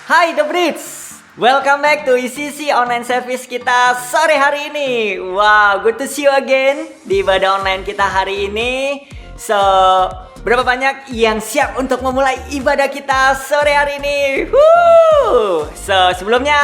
Hai The Brits, welcome back to ICC online service kita sore hari ini. Wow, good to see you again di ibadah online kita hari ini. So, berapa banyak yang siap untuk memulai ibadah kita sore hari ini? Woo! So, sebelumnya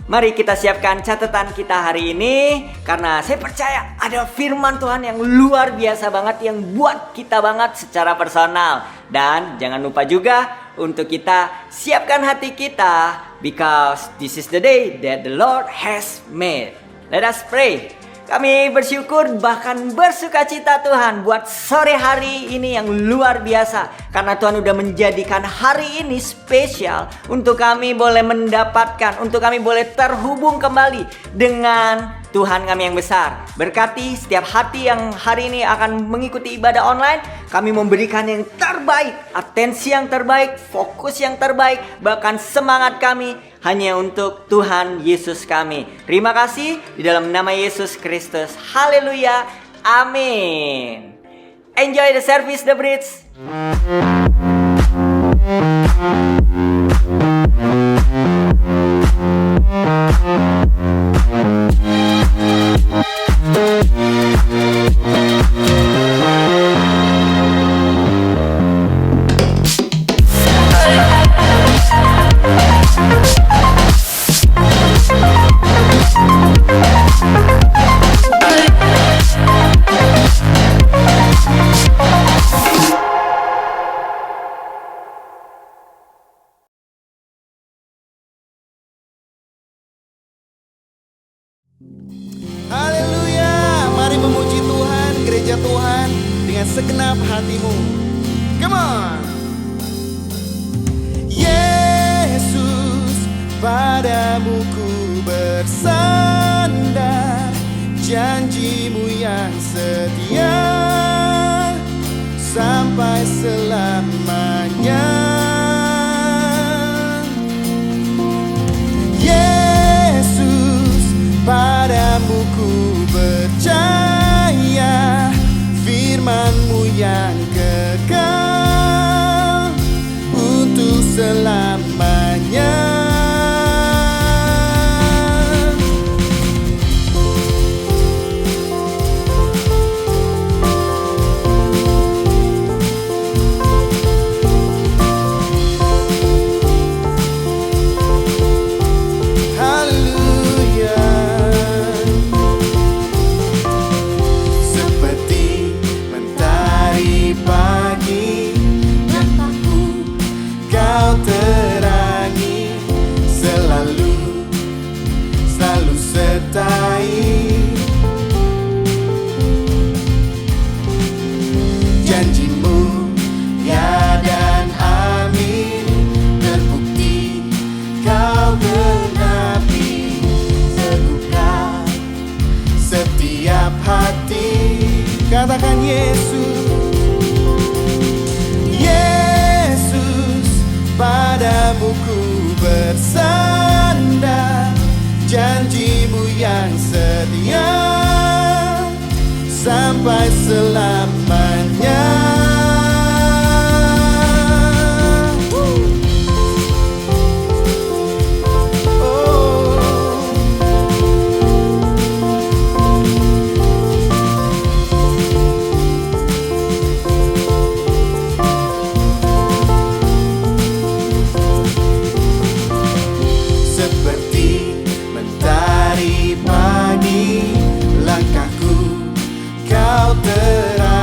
mari kita siapkan catatan kita hari ini, karena saya percaya ada firman Tuhan yang luar biasa banget yang buat kita banget secara personal. Dan jangan lupa juga untuk kita siapkan hati kita, because this is the day that the Lord has made. Let us pray. Kami bersyukur bahkan bersukacita Tuhan buat sore hari ini yang luar biasa, karena Tuhan udah menjadikan hari ini spesial untuk kami boleh mendapatkan, untuk kami boleh terhubung kembali dengan Tuhan kami yang besar. Berkati setiap hati yang hari ini akan mengikuti ibadah online. Kami memberikan yang terbaik, atensi yang terbaik, fokus yang terbaik, bahkan semangat kami hanya untuk Tuhan Yesus kami. Terima kasih di dalam nama Yesus Kristus. Haleluya. Amin. Enjoy the service, The Brits. Haleluya, mari memuji Tuhan, gereja Tuhan dengan segenap hatimu. Come on. Yesus, padamu ku bersandar, janjimu yang setia sampai selamanya. Padamu ku percaya, firman-Mu yang kekal untuk selamanya. Janjimu ya dan amin, terbukti kau genapi, terbuka setiap hati. Katakan Yesus, Yesus, padamu ku bersandar, janjimu yang setia sampai selamanya. Seperti mentari pagi, langkahku kau terang.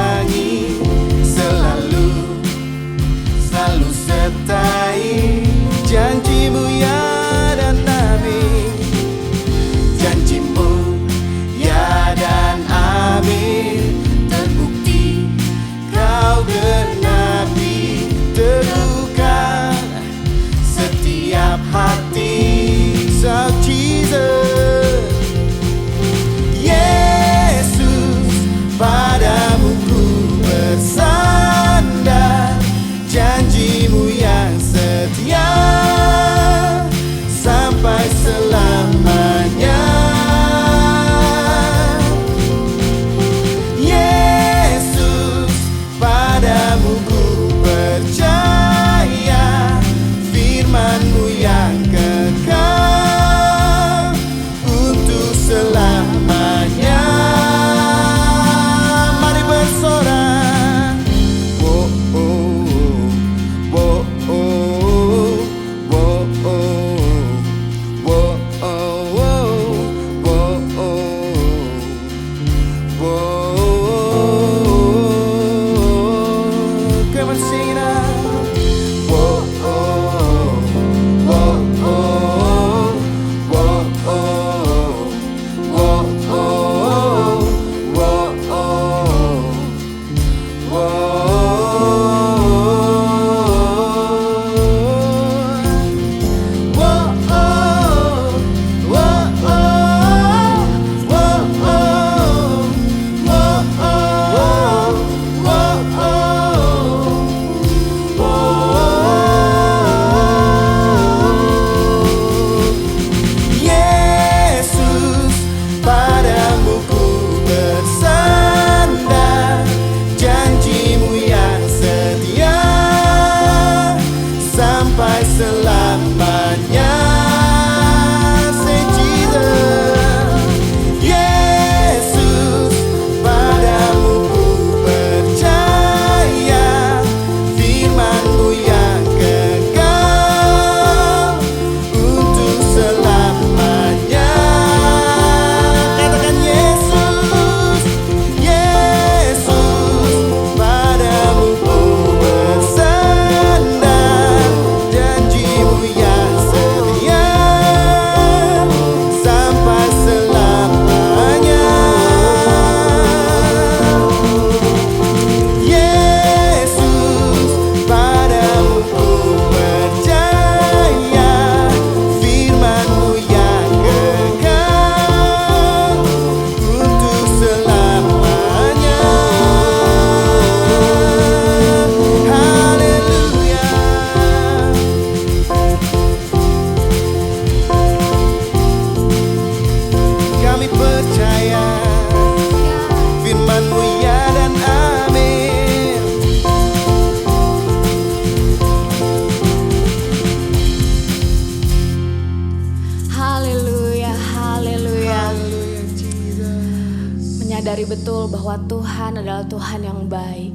menyadari betul bahwa Tuhan adalah Tuhan yang baik.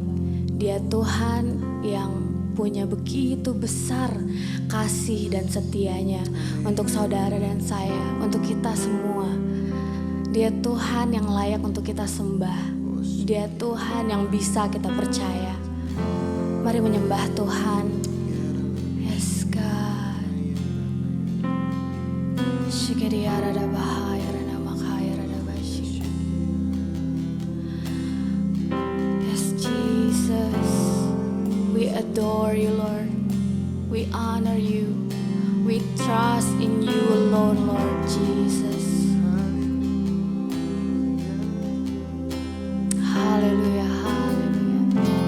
Dia Tuhan yang punya begitu besar kasih dan setianya untuk saudara dan saya, untuk kita semua. Dia Tuhan yang layak untuk kita sembah. Dia Tuhan yang bisa kita percaya. Mari menyembah Tuhan. Yes God. Shikiriara da bahaya rana makaya rada bashi. Yes Jesus. We adore you, Lord. We honor you. We trust in you alone, Lord Jesus. Haleluya, haleluya.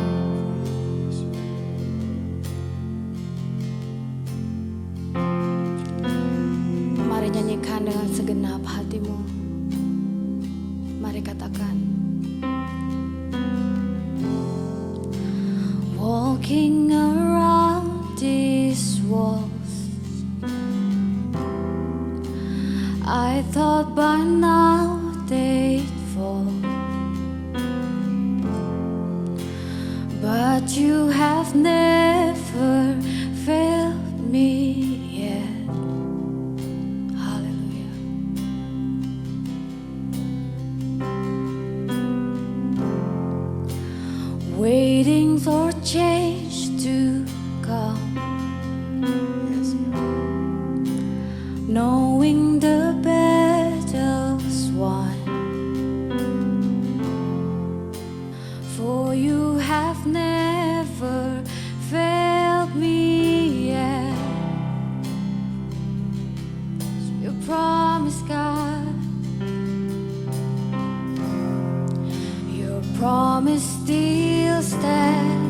Mari nyanyikan dengan segenap hatimu. Mari katakan. Walking around these walls, I thought by now they'd fall, but you have never failed me yet. Hallelujah. Waiting for change to come, knowing the battle's won, for you have never failed me yet. You promise, God, your promise still stands.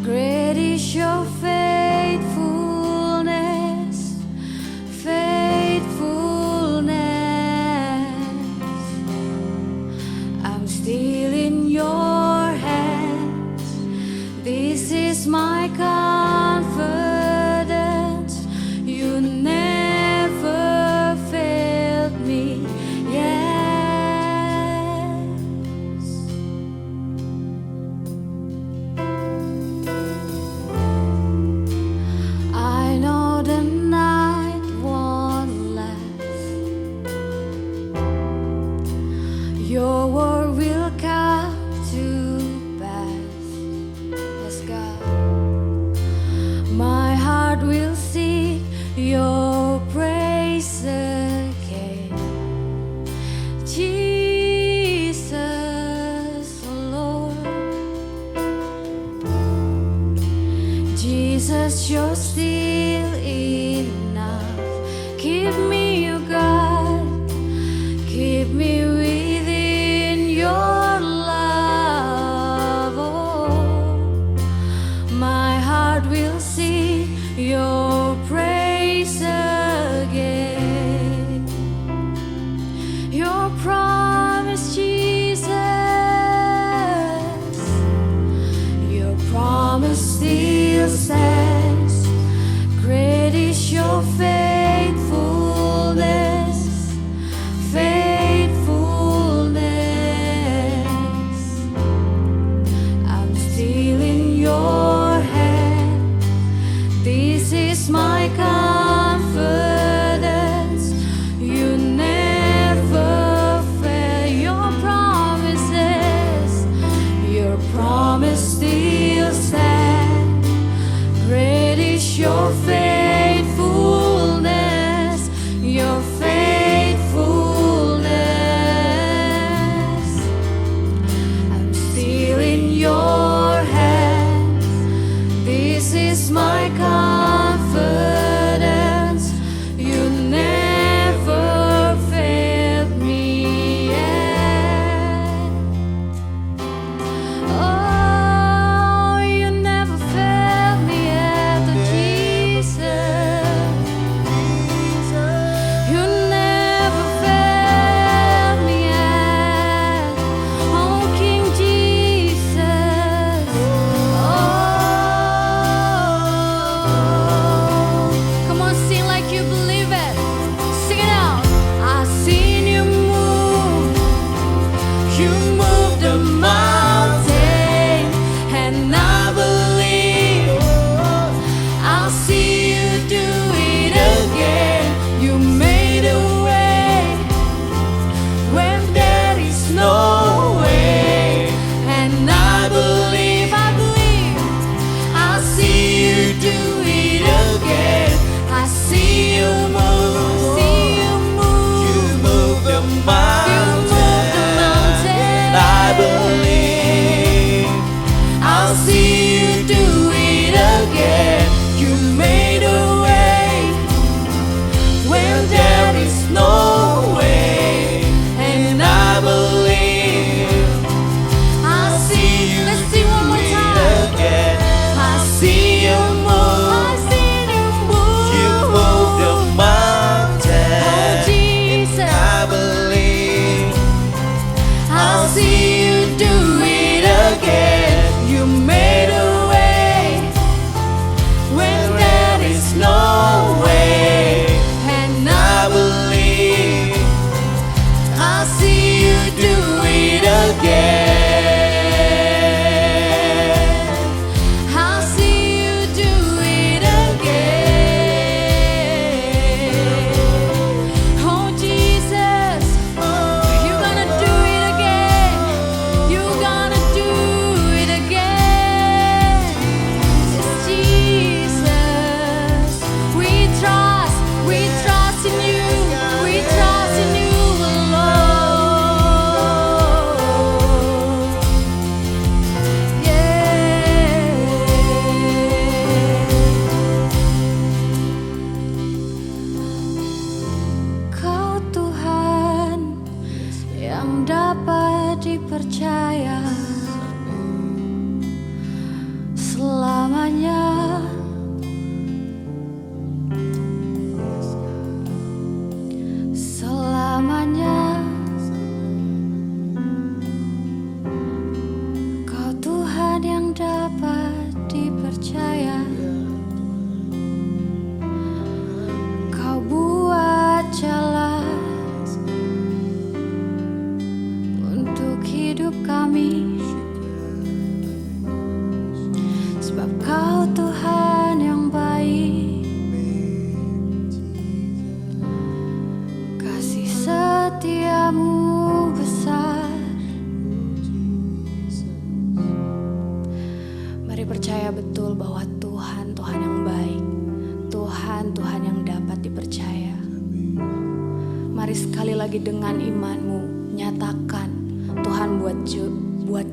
Great is your faithfulness, faithfulness. I'm still in your hands. This is my confidence. You never failed me yet. I know the night won't last. Your word will come to pass. Yes, God. My heart will sing your praise again. Jesus, Lord. Jesus, you're still enough. Keep me, you God. Keep me within your love. Oh, my heart will sing your praise again. Your promise, Jesus. Your promise still stands. Great is yang dapat dipercaya selamanya. Selamanya Kau Tuhan yang dapat dipercaya. Kau buat jalan untuk hidup kami, sebab Kau Tuhan yang baik. Kasih setiamu besar. Mari percaya betul bahwa Tuhan, Tuhan yang baik, Tuhan, Tuhan yang dapat dipercaya. Mari sekali lagi dengan imanmu nyatakan, Tuhan buat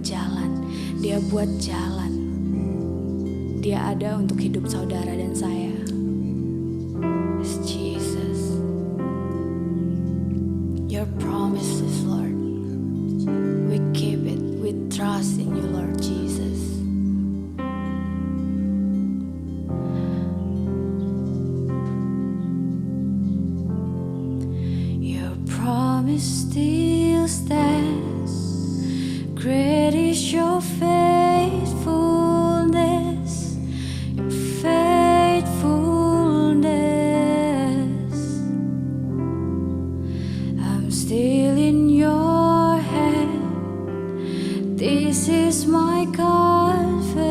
jalan. Dia buat jalan. Dia ada untuk hidup saudara dan saya. Yes, Jesus. Your promises, Lord. We keep it. We trust in you, Lord Jesus. Your promise still stands. Great is your faithfulness. Your faithfulness. I'm still in your hand. This is my confidence.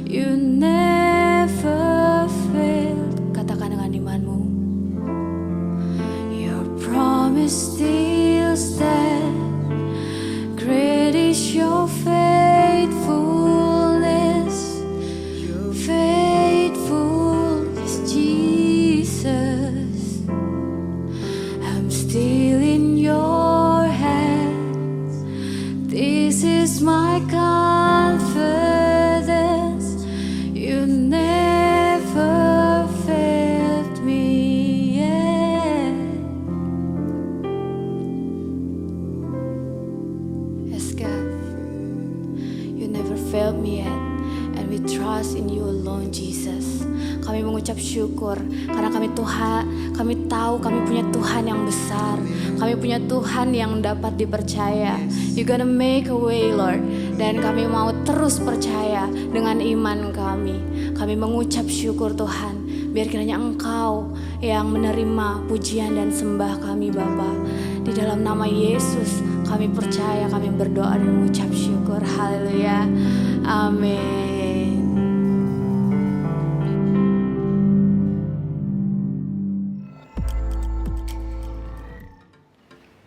You never failed. Katakan dengan imanmu. Your promise still stands. Great is your faithfulness. Faithfulness, Jesus. I'm still in your hands. This is my confidence. You never failed me yet. Yes, God, you never failed me yet, and we trust in you alone, Jesus. Kami mengucap syukur karena kami tahu kami punya Tuhan yang besar. Kami punya Tuhan yang dapat dipercaya. You gonna make a way, Lord. Dan kami mau terus percaya dengan iman kami. Kami mengucap syukur Tuhan. Biar kiranya Engkau yang menerima pujian dan sembah kami, Bapa. Di dalam nama Yesus kami percaya, kami berdoa dan mengucap syukur. Haleluya. Amin.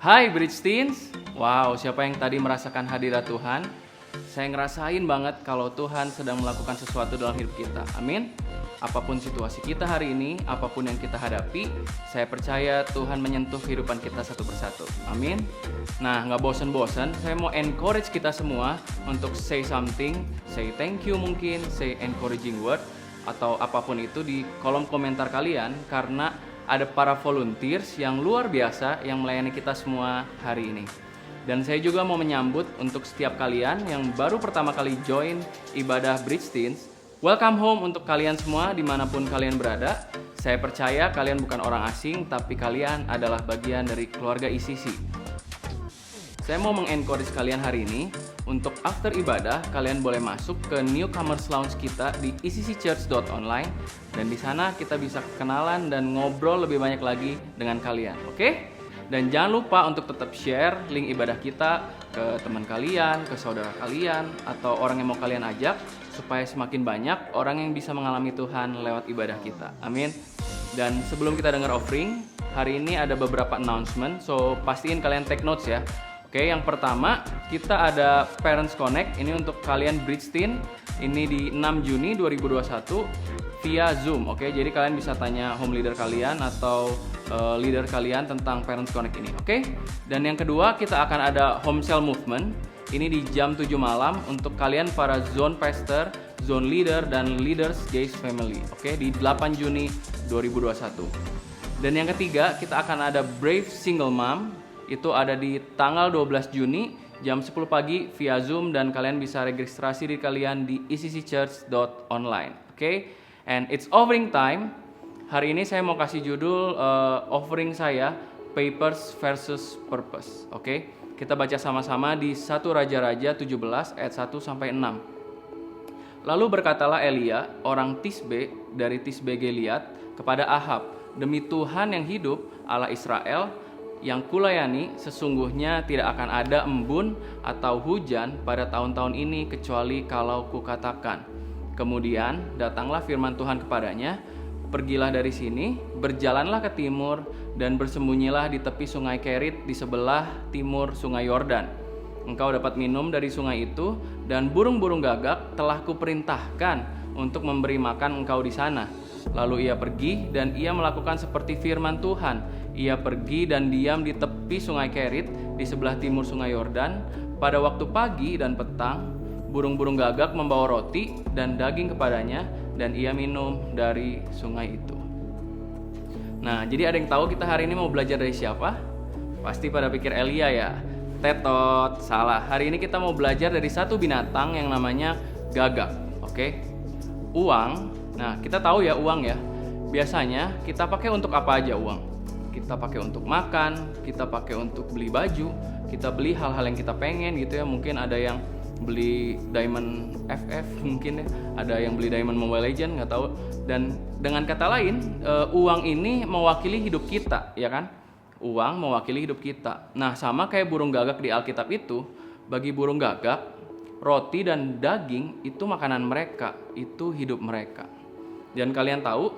Hai Bridge Teens, wow siapa yang tadi merasakan hadirat Tuhan? Saya ngerasain banget kalau Tuhan sedang melakukan sesuatu dalam hidup kita, amin. Apapun situasi kita hari ini, apapun yang kita hadapi, saya percaya Tuhan menyentuh kehidupan kita satu persatu, amin. Nah gak bosen-bosen, saya mau encourage kita semua untuk say something, say thank you mungkin, say encouraging word, atau apapun itu di kolom komentar kalian, karena ada para volunteers yang luar biasa yang melayani kita semua hari ini. Dan saya juga mau menyambut untuk setiap kalian yang baru pertama kali join ibadah Bridge Teens. Welcome home untuk kalian semua dimanapun kalian berada. Saya percaya kalian bukan orang asing, tapi kalian adalah bagian dari keluarga ICC. Saya mau mengencourage kalian hari ini untuk after ibadah kalian boleh masuk ke Newcomers Lounge kita di icc.church.online dan di sana kita bisa kenalan dan ngobrol lebih banyak lagi dengan kalian, oke? Dan jangan lupa untuk tetap share link ibadah kita ke teman kalian, ke saudara kalian, atau orang yang mau kalian ajak supaya semakin banyak orang yang bisa mengalami Tuhan lewat ibadah kita. Amin. Dan sebelum kita dengar offering, hari ini ada beberapa announcement, so pastiin kalian take notes ya. Oke, yang pertama kita ada Parents Connect, ini untuk kalian Bridge Teen, ini di 6 Juni 2021 via Zoom. Oke, jadi kalian bisa tanya home leader kalian atau leader kalian tentang Parents Connect ini. Oke, dan yang kedua kita akan ada Home Cell Movement, ini di jam 7 malam untuk kalian para zone pastor, zone leader, dan leaders Gaze Family. Oke, di 8 Juni 2021. Dan yang ketiga kita akan ada Brave Single Mom. Itu ada di tanggal 12 Juni jam 10 pagi via Zoom, dan kalian bisa registrasi diri kalian di ecc.church.online. Oke? And it's offering time. Hari ini saya mau kasih judul offering saya, Papers versus Purpose. Oke? Kita baca sama-sama di 1 Raja-Raja 17 ayat 1 sampai 6. Lalu berkatalah Elia, orang Tisbe dari Tisbe Gilead, kepada Ahab, demi Tuhan yang hidup, Allah Israel, yang kulayani, sesungguhnya tidak akan ada embun atau hujan pada tahun-tahun ini kecuali kalau kukatakan. Kemudian datanglah firman Tuhan kepadanya, pergilah dari sini, berjalanlah ke timur, dan bersembunyilah di tepi sungai Kerit di sebelah timur sungai Yordan. Engkau dapat minum dari sungai itu, dan burung-burung gagak telah kuperintahkan untuk memberi makan engkau di sana. Lalu ia pergi, dan ia melakukan seperti firman Tuhan. Ia pergi dan diam di tepi sungai Kerit di sebelah timur sungai Yordan. Pada waktu pagi dan petang, burung-burung gagak membawa roti dan daging kepadanya, dan ia minum dari sungai itu. Nah, jadi ada yang tahu kita hari ini mau belajar dari siapa? Pasti pada pikir Elia ya. Tetot, salah. Hari ini kita mau belajar dari satu binatang yang namanya gagak. Oke? Uang. Nah, kita tahu ya uang ya. Biasanya kita pakai untuk apa aja uang? Kita pakai untuk makan, kita pakai untuk beli baju, kita beli hal-hal yang kita pengen gitu ya. Mungkin ada yang beli Diamond FF mungkin ya, ada yang beli Diamond Mobile Legends, nggak tahu. Dan dengan kata lain, uang ini mewakili hidup kita, ya kan? Uang mewakili hidup kita. Nah, sama kayak burung gagak di Alkitab itu, bagi burung gagak, roti dan daging itu makanan mereka, itu hidup mereka. Dan kalian tahu,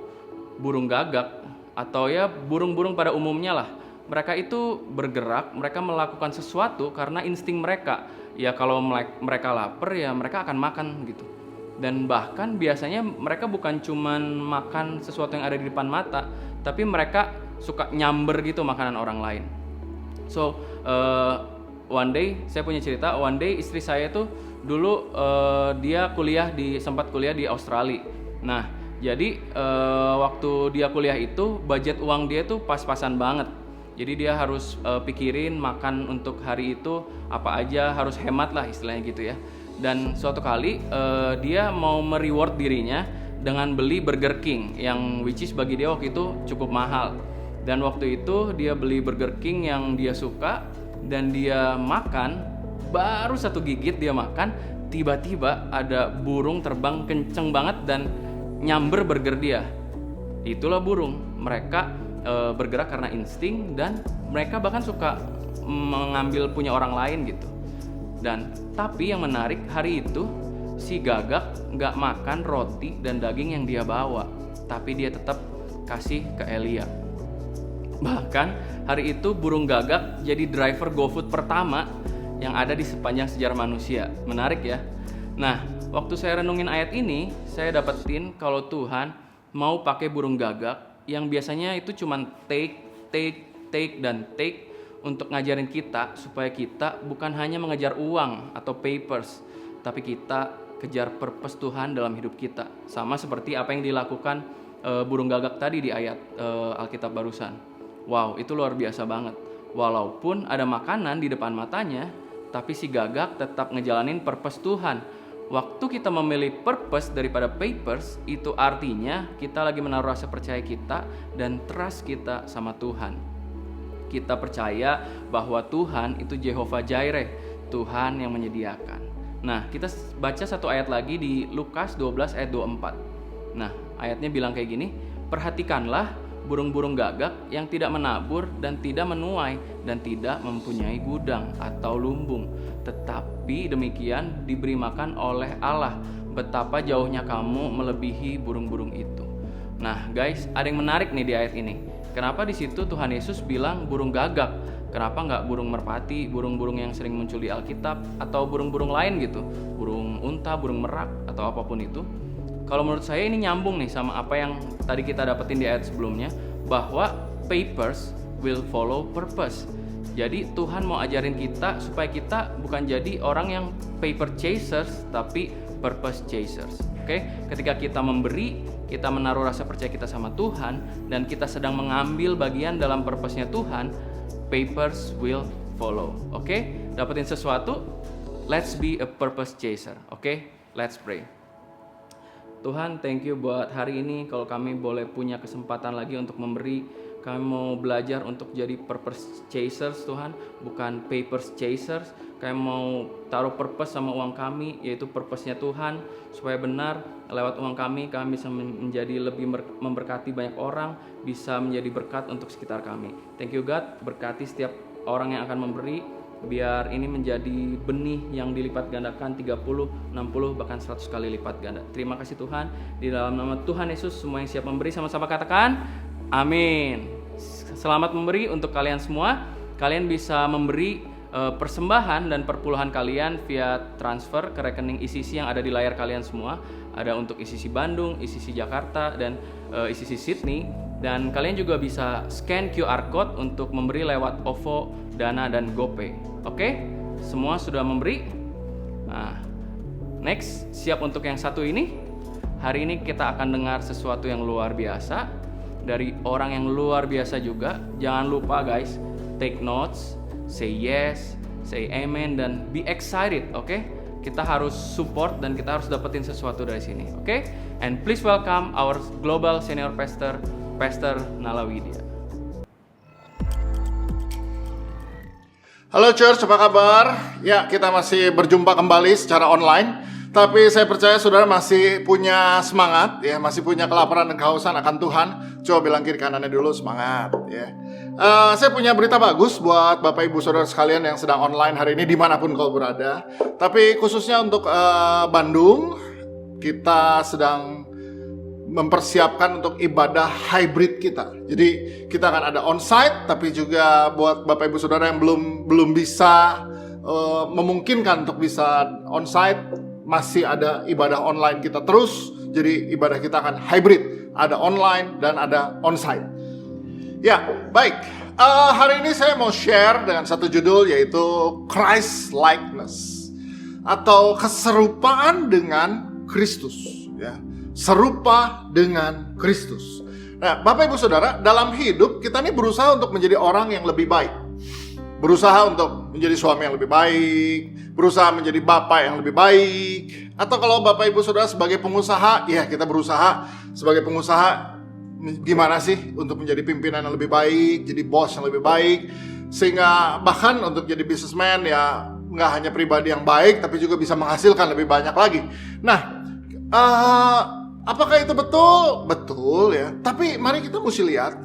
burung gagak atau ya burung-burung pada umumnya lah, mereka itu bergerak, mereka melakukan sesuatu karena insting mereka. Ya kalau mereka lapar ya mereka akan makan gitu. Dan bahkan biasanya mereka bukan cuman makan sesuatu yang ada di depan mata, tapi mereka suka nyamber gitu makanan orang lain. So one day saya punya cerita. One day istri saya tuh dulu dia sempat kuliah di Australia. Nah jadi waktu dia kuliah itu budget uang dia tuh pas-pasan banget. Jadi dia harus pikirin makan untuk hari itu apa aja, harus hemat lah istilahnya gitu ya. Dan suatu kali dia mau mereward dirinya dengan beli Burger King yang which is bagi dia waktu itu cukup mahal. Dan waktu itu dia beli Burger King yang dia suka dan dia makan, baru satu gigit dia makan, tiba-tiba ada burung terbang kenceng banget dan nyamber burger dia. Itulah burung, mereka bergerak karena insting dan mereka bahkan suka mengambil punya orang lain gitu. Dan tapi yang menarik hari itu si gagak nggak makan roti dan daging yang dia bawa, tapi dia tetap kasih ke Elia. Bahkan hari itu burung gagak jadi driver GoFood pertama yang ada di sepanjang sejarah manusia. Menarik ya. Nah, waktu saya renungin ayat ini, saya dapetin kalau Tuhan mau pakai burung gagak yang biasanya itu cuman take dan take untuk ngajarin kita supaya kita bukan hanya mengejar uang atau papers, tapi kita kejar purpose Tuhan dalam hidup kita. Sama seperti apa yang dilakukan burung gagak tadi di ayat Alkitab barusan. Wow, itu luar biasa banget. Walaupun ada makanan di depan matanya, tapi si gagak tetap ngejalanin purpose Tuhan. Waktu kita memilih purpose daripada papers, itu artinya kita lagi menaruh rasa percaya kita dan trust kita sama Tuhan. Kita percaya bahwa Tuhan itu Jehovah Jireh, Tuhan yang menyediakan. Nah, kita baca satu ayat lagi di Lukas 12 ayat 24. Nah, ayatnya bilang kayak gini, perhatikanlah burung-burung gagak yang tidak menabur dan tidak menuai dan tidak mempunyai gudang atau lumbung, tetapi demikian diberi makan oleh Allah. Betapa jauhnya kamu melebihi burung-burung itu. Nah guys, ada yang menarik nih di ayat ini. Kenapa di situ Tuhan Yesus bilang burung gagak? Kenapa nggak burung merpati, burung-burung yang sering muncul di Alkitab, atau burung-burung lain gitu, burung unta, burung merak, atau apapun itu? Kalau menurut saya ini nyambung nih sama apa yang tadi kita dapetin di ayat sebelumnya, bahwa papers will follow purpose. Jadi Tuhan mau ajarin kita supaya kita bukan jadi orang yang paper chasers, tapi purpose chasers. Oke? Ketika kita memberi, kita menaruh rasa percaya kita sama Tuhan, dan kita sedang mengambil bagian dalam purpose-nya Tuhan, papers will follow. Oke? Dapetin sesuatu, let's be a purpose chaser. Oke? Let's pray. Tuhan, thank you buat hari ini. Kalau kami boleh punya kesempatan lagi untuk memberi, kami mau belajar untuk jadi purpose chasers, Tuhan, bukan papers chasers. Kami mau taruh purpose sama uang kami, yaitu purpose-nya Tuhan, supaya benar lewat uang kami bisa menjadi lebih memberkati banyak orang, bisa menjadi berkat untuk sekitar kami. Thank you God, berkati setiap orang yang akan memberi, biar ini menjadi benih yang dilipat gandakan 30, 60, bahkan 100 kali lipat ganda. Terima kasih Tuhan, di dalam nama Tuhan Yesus, semua yang siap memberi sama-sama katakan, amin. Selamat memberi untuk kalian semua. Kalian bisa memberi persembahan dan perpuluhan kalian via transfer ke rekening ICC yang ada di layar kalian semua. Ada untuk ICC Bandung, ICC Jakarta, dan ICC Sydney. Dan kalian juga bisa scan QR Code untuk memberi lewat OVO, Dana, dan GoPay. Oke? Semua sudah memberi? Nah, next, siap untuk yang satu ini? Hari ini kita akan dengar sesuatu yang luar biasa dari orang yang luar biasa juga. Jangan lupa guys, take notes, say yes, say amen, dan be excited, oke? Kita harus support dan kita harus dapetin sesuatu dari sini, oke? And please welcome our global senior pastor, Pastor Nala Widya. Halo church, apa kabar? Ya, kita masih berjumpa kembali secara online. Tapi saya percaya saudara masih punya semangat, ya, masih punya kelaparan dan kehausan akan Tuhan. Coba bilang kiri kanannya dulu, semangat, ya. Saya punya berita bagus buat Bapak Ibu Saudara sekalian yang sedang online hari ini dimanapun kau berada. Tapi khususnya untuk Bandung, kita sedang mempersiapkan untuk ibadah hybrid kita. Jadi kita akan ada onsite, tapi juga buat Bapak Ibu Saudara yang belum bisa memungkinkan untuk bisa onsite, masih ada ibadah online kita terus. Jadi ibadah kita akan hybrid, ada online dan ada onsite. Ya, baik. Hari ini saya mau share dengan satu judul, yaitu Christ likeness atau keserupaan dengan Kristus. Ya, serupa dengan Kristus. Nah, Bapak Ibu Saudara, dalam hidup kita ini berusaha untuk menjadi orang yang lebih baik. Berusaha untuk menjadi suami yang lebih baik, berusaha menjadi bapak yang lebih baik. Atau kalau Bapak Ibu Saudara sebagai pengusaha, ya kita berusaha sebagai pengusaha gimana sih untuk menjadi pimpinan yang lebih baik, jadi bos yang lebih baik. Sehingga bahkan untuk jadi businessman ya nggak hanya pribadi yang baik, tapi juga bisa menghasilkan lebih banyak lagi. Nah, apakah itu betul? Betul ya. Tapi mari kita mesti lihat,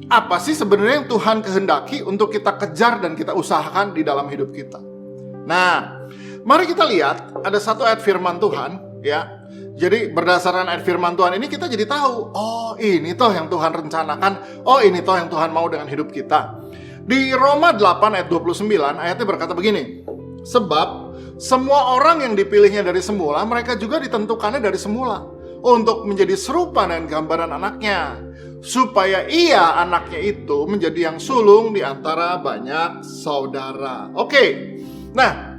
apa sih sebenarnya yang Tuhan kehendaki untuk kita kejar dan kita usahakan di dalam hidup kita. Nah, mari kita lihat ada satu ayat firman Tuhan, ya. Jadi berdasarkan ayat firman Tuhan ini kita jadi tahu, oh ini toh yang Tuhan rencanakan, oh ini toh yang Tuhan mau dengan hidup kita. Di Roma 8 ayat 29 ayatnya berkata begini, sebab semua orang yang dipilihnya dari semula, mereka juga ditentukannya dari semula untuk menjadi serupa dengan gambaran anaknya, supaya ia anaknya itu menjadi yang sulung di antara banyak saudara. Oke. Nah,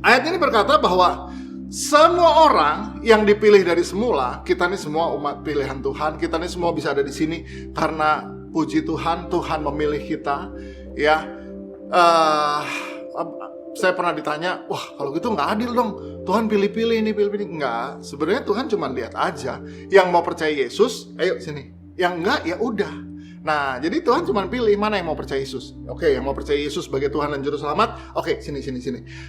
ayat ini berkata bahwa semua orang yang dipilih dari semula, kita ini semua umat pilihan Tuhan, kita ini semua bisa ada di sini karena puji Tuhan, Tuhan memilih kita. Ya, saya pernah ditanya, wah kalau gitu nggak adil dong, Tuhan pilih-pilih ini, pilih-pilih. Enggak, sebenarnya Tuhan cuma lihat aja, yang mau percaya Yesus, ayo sini, yang enggak ya udah. Nah, jadi Tuhan cuma pilih mana yang mau percaya Yesus. Oke, yang mau percaya Yesus sebagai Tuhan dan Juru Selamat, oke, sini.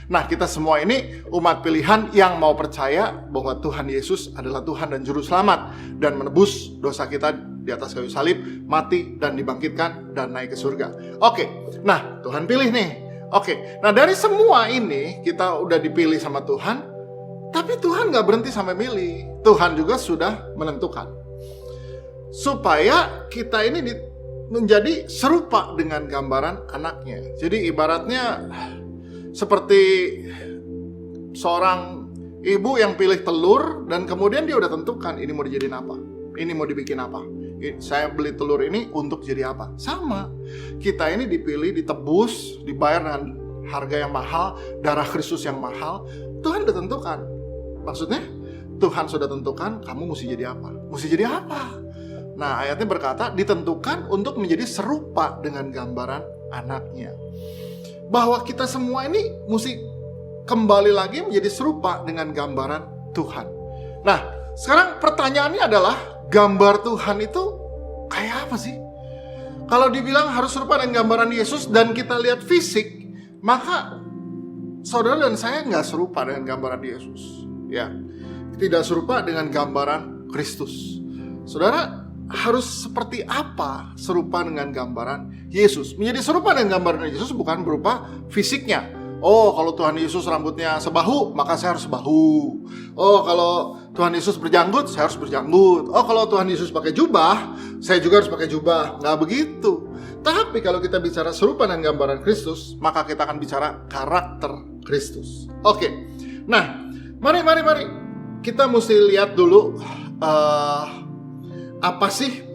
Nah, kita semua ini umat pilihan yang mau percaya bahwa Tuhan Yesus adalah Tuhan dan Juru Selamat dan menebus dosa kita di atas kayu salib, mati dan dibangkitkan dan naik ke surga. Oke, nah Tuhan pilih nih. Oke, nah dari semua ini kita udah dipilih sama Tuhan, tapi Tuhan gak berhenti sampai milih. Tuhan juga sudah menentukan supaya kita ini menjadi serupa dengan gambaran anaknya. Jadi ibaratnya seperti seorang ibu yang pilih telur dan kemudian dia udah tentukan ini mau dijadiin apa, ini mau dibikin apa. Saya beli telur ini untuk jadi apa? Sama, kita ini dipilih, ditebus, dibayar dengan harga yang mahal, darah Kristus yang mahal. Tuhan udah tentukan. Maksudnya Tuhan sudah tentukan kamu mesti jadi apa. Mesti jadi apa? Nah, ayatnya berkata ditentukan untuk menjadi serupa dengan gambaran anaknya. Bahwa kita semua ini mesti kembali lagi menjadi serupa dengan gambaran Tuhan. Nah, sekarang pertanyaannya adalah, gambar Tuhan itu kayak apa sih? Kalau dibilang harus serupa dengan gambaran Yesus dan kita lihat fisik, maka saudara dan saya nggak serupa dengan gambaran Yesus. Ya, tidak serupa dengan gambaran Kristus. Saudara harus seperti apa serupa dengan gambaran Yesus? Menjadi serupa dengan gambaran Yesus bukan berupa fisiknya. Oh, kalau Tuhan Yesus rambutnya sebahu, maka saya harus sebahu. Oh, kalau Tuhan Yesus berjanggut, saya harus berjanggut. Oh, kalau Tuhan Yesus pakai jubah, saya juga harus pakai jubah. Nggak begitu. Tapi kalau kita bicara serupa dengan gambaran Kristus, maka kita akan bicara karakter Kristus. Oke. Nah, mari. Kita mesti lihat dulu apa sih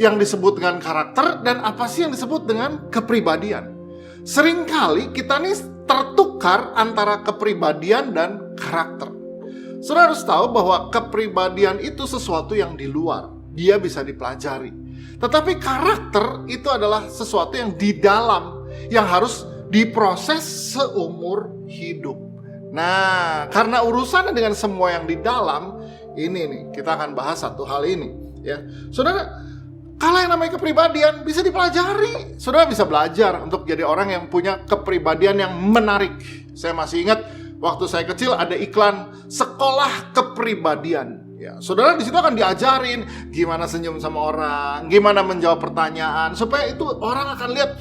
yang disebut dengan karakter dan apa sih yang disebut dengan kepribadian. Seringkali kita nih tertukar antara kepribadian dan karakter. Saudara harus tahu bahwa kepribadian itu sesuatu yang di luar, dia bisa dipelajari. Tetapi karakter itu adalah sesuatu yang di dalam, yang harus diproses seumur hidup. Nah, karena urusannya dengan semua yang di dalam, ini nih, kita akan bahas satu hal ini. Ya, saudara, kalau yang namanya kepribadian bisa dipelajari. Saudara bisa belajar untuk jadi orang yang punya kepribadian yang menarik. Saya masih ingat waktu saya kecil ada iklan sekolah kepribadian. Ya, saudara di situ akan diajarin gimana senyum sama orang, gimana menjawab pertanyaan, supaya itu orang akan lihat,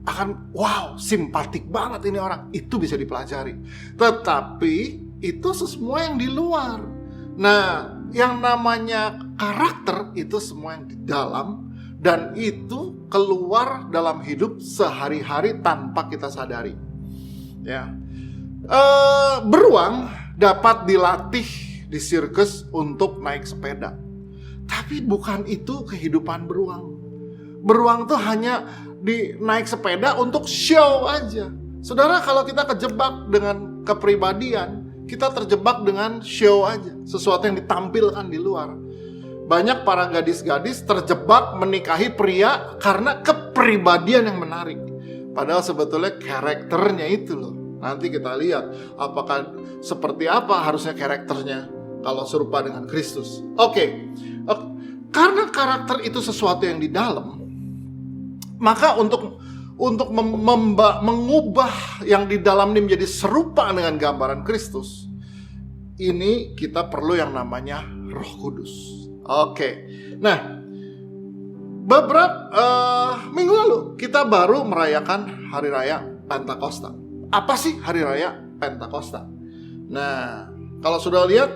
akan wow, simpatik banget ini orang. Itu bisa dipelajari. Tetapi itu semua yang di luar. Nah, yang namanya karakter itu semua yang di dalam, dan itu keluar dalam hidup sehari-hari tanpa kita sadari. Ya, beruang dapat dilatih di sirkus untuk naik sepeda, tapi bukan itu kehidupan beruang. Beruang tuh hanya naik sepeda untuk show aja. Saudara, kalau kita kejebak dengan kepribadian, kita terjebak dengan show aja, sesuatu yang ditampilkan di luar. Banyak para gadis-gadis terjebak menikahi pria karena kepribadian yang menarik. Padahal sebetulnya karakternya itu loh. Nanti kita lihat apakah seperti apa harusnya karakternya kalau serupa dengan Kristus. Oke. Karena karakter itu sesuatu yang di dalam, maka untuk mengubah yang di dalam ini menjadi serupa dengan gambaran Kristus, ini kita perlu yang namanya Roh Kudus. Oke. Nah, beberapa minggu lalu kita baru merayakan Hari Raya Pentakosta. Apa sih Hari Raya Pentakosta? Nah, kalau sudah lihat,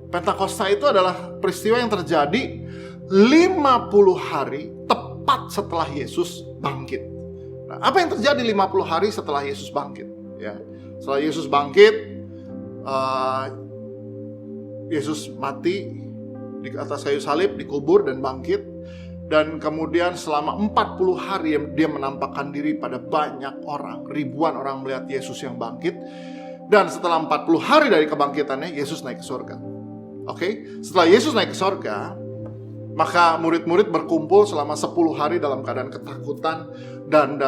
Pentakosta itu adalah peristiwa yang terjadi 50 hari tepat setelah Yesus bangkit. Nah, apa yang terjadi 50 hari setelah Yesus bangkit? Ya, setelah Yesus bangkit, Yesus mati di atas kayu salib, dikubur dan bangkit. Dan kemudian selama 40 hari dia menampakkan diri pada banyak orang. Ribuan orang melihat Yesus yang bangkit. Dan setelah 40 hari dari kebangkitannya, Yesus naik ke surga. Oke, setelah Yesus naik ke surga, maka murid-murid berkumpul selama 10 hari dalam keadaan ketakutan. Dan